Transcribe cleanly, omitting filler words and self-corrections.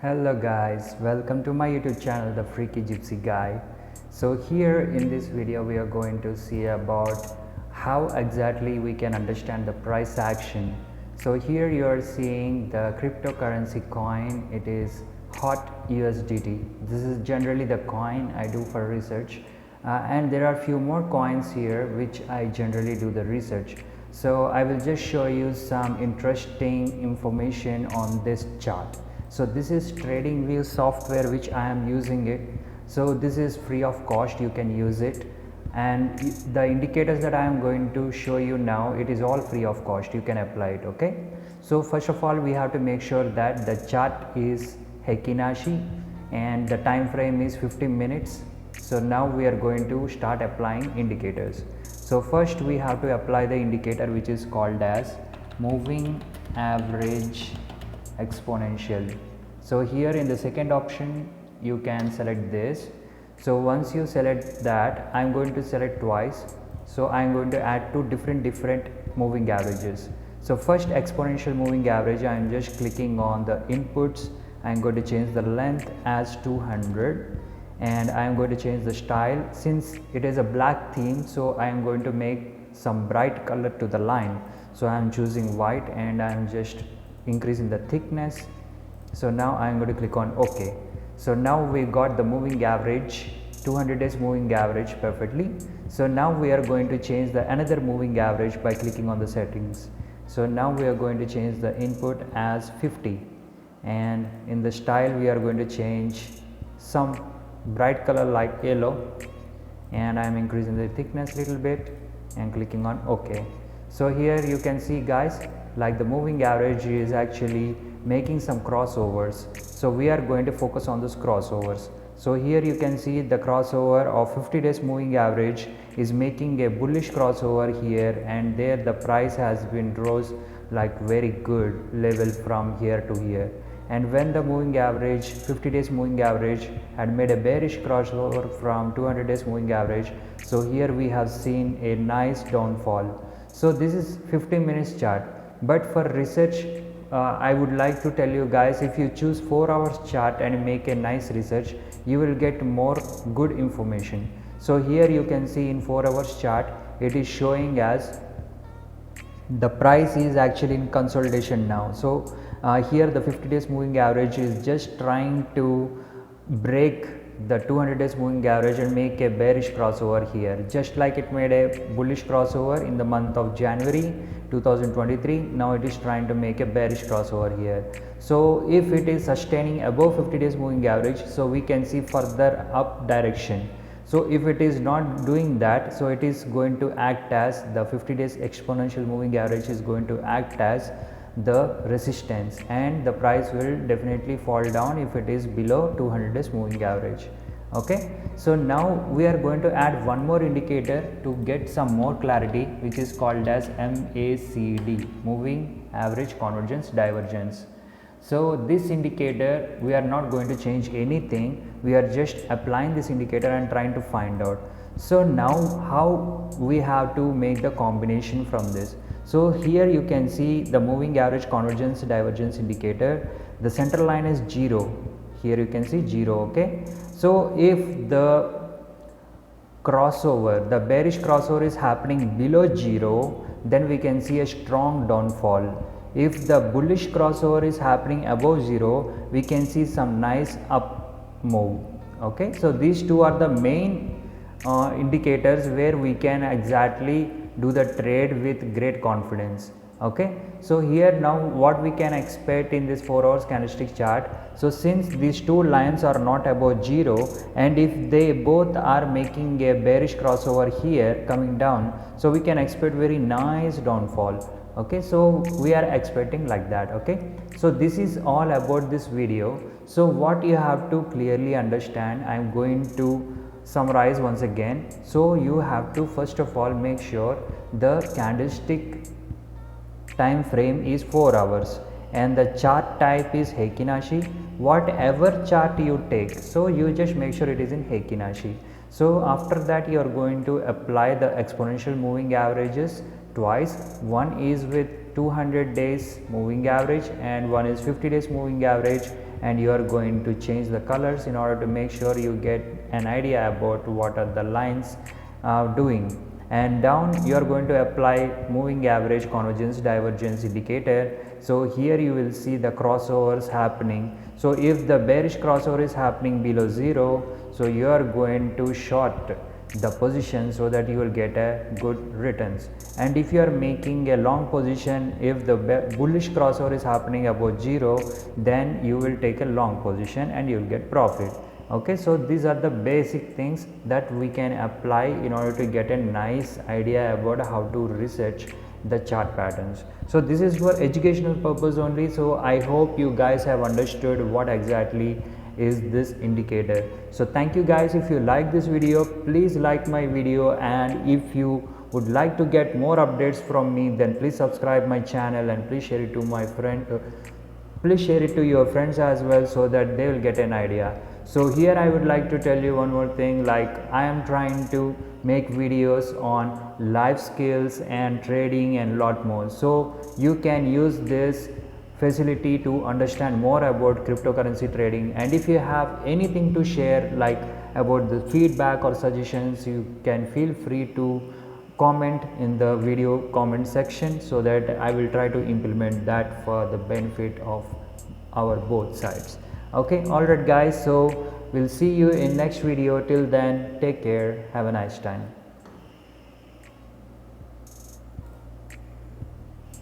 Hello guys, welcome to my YouTube channel The Freaky Gypsy Guy. So here in this video we are going to see about how exactly we can understand the price action. So here you are seeing the cryptocurrency coin. It is HOTUSDT. This is generally the coin I do for research, and there are few more coins here which I generally do the research. So I will just show you some interesting information on this chart. So this is TradingView software which I am using it. So this is free of cost, you can use it, and the indicators that I am going to show you now, it is all free of cost, you can apply it. Okay, so first of all we have to make sure that the chart is Heikinashi and the time frame is 15 minutes. So now we are going to start applying indicators. So first we have to apply the indicator which is called as moving average exponential. So here in the second option you can select this. So once you select that, I am going to select twice. So I am going to add two different moving averages. So first exponential moving average, I am just clicking on the inputs. I am going to change the length as 200 and I am going to change the style. Since it is a black theme, so I am going to make some bright color to the line. So I am choosing white and I am just increasing the thickness. So now I am going to click on OK. So now we got the moving average, 200 days moving average perfectly. So now we are going to change the another moving average by clicking on the settings. So now we are going to change the input as 50 and in the style we are going to change some bright color like yellow, and I am increasing the thickness little bit and clicking on OK. So here you can see guys, like the moving average is actually making some crossovers. So we are going to focus on those crossovers. So here you can see the crossover of 50 days moving average is making a bullish crossover here, and there the price has been rose like very good level from here to here. And when the moving average, 50 days moving average had made a bearish crossover from 200 days moving average, so here we have seen a nice downfall. So this is 15 minutes chart, but for research I would like to tell you guys, if you choose 4 hours chart and make a nice research, you will get more good information. So here you can see in 4 hours chart it is showing as the price is actually in consolidation now. So here the 50 days moving average is just trying to break the 200 days moving average and make a bearish crossover here, just like it made a bullish crossover in the month of January 2023. Now it is trying to make a bearish crossover here. So if it is sustaining above 50 days moving average, so we can see further up direction. So if it is not doing that, so it is going to act as the 50 days exponential moving average is going to act as the resistance, and the price will definitely fall down if it is below 200 days moving average. Okay, so now we are going to add one more indicator to get some more clarity, which is called as MACD, moving average convergence divergence. So this indicator, we are not going to change anything, we are just applying this indicator and trying to find out. So now how we have to make the combination from this. So here you can see the moving average convergence divergence indicator, the center line is 0, here you can see 0. Okay, so if the crossover, the bearish crossover is happening below 0, then we can see a strong downfall. If the bullish crossover is happening above 0, we can see some nice up move. Okay, so these two are the main indicators where we can exactly do the trade with great confidence. Okay, so here now what we can expect in this 4 hours candlestick chart. So since these two lines are not above 0, and if they both are making a bearish crossover here coming down, so we can expect very nice downfall. Okay, so we are expecting like that. Okay, so this is all about this video. So what you have to clearly understand, I am going to summarize once again. So you have to first of all make sure the candlestick time frame is 4 hours and the chart type is Heikinashi. Whatever chart you take, so you just make sure it is in Heikinashi. So after that you are going to apply the exponential moving averages twice. One is with 200 days moving average and one is 50 days moving average, and you are going to change the colors in order to make sure you get an idea about what are the lines doing. And down you are going to apply moving average convergence divergence indicator. So here you will see the crossovers happening. So if the bearish crossover is happening below 0, so you are going to short the position so that you will get a good returns. And if you are making a long position, if the bullish crossover is happening above 0, then you will take a long position and you will get profit. Okay, so these are the basic things that we can apply in order to get a nice idea about how to research the chart patterns. So this is for educational purpose only. So I hope you guys have understood what exactly is this indicator. So thank you guys. If you like this video, please like my video, and if you would like to get more updates from me, then please subscribe my channel and please share it to my friend. Please share it to your friends as well so that they will get an idea. So here I would like to tell you one more thing, like I am trying to make videos on life skills and trading and lot more. So you can use this facility to understand more about cryptocurrency trading. And if you have anything to share, like about the feedback or suggestions, you can feel free to comment in the video comment section so that I will try to implement that for the benefit of our both sides. Okay, alright guys, so we'll see you in next video. Till then, take care, have a nice time.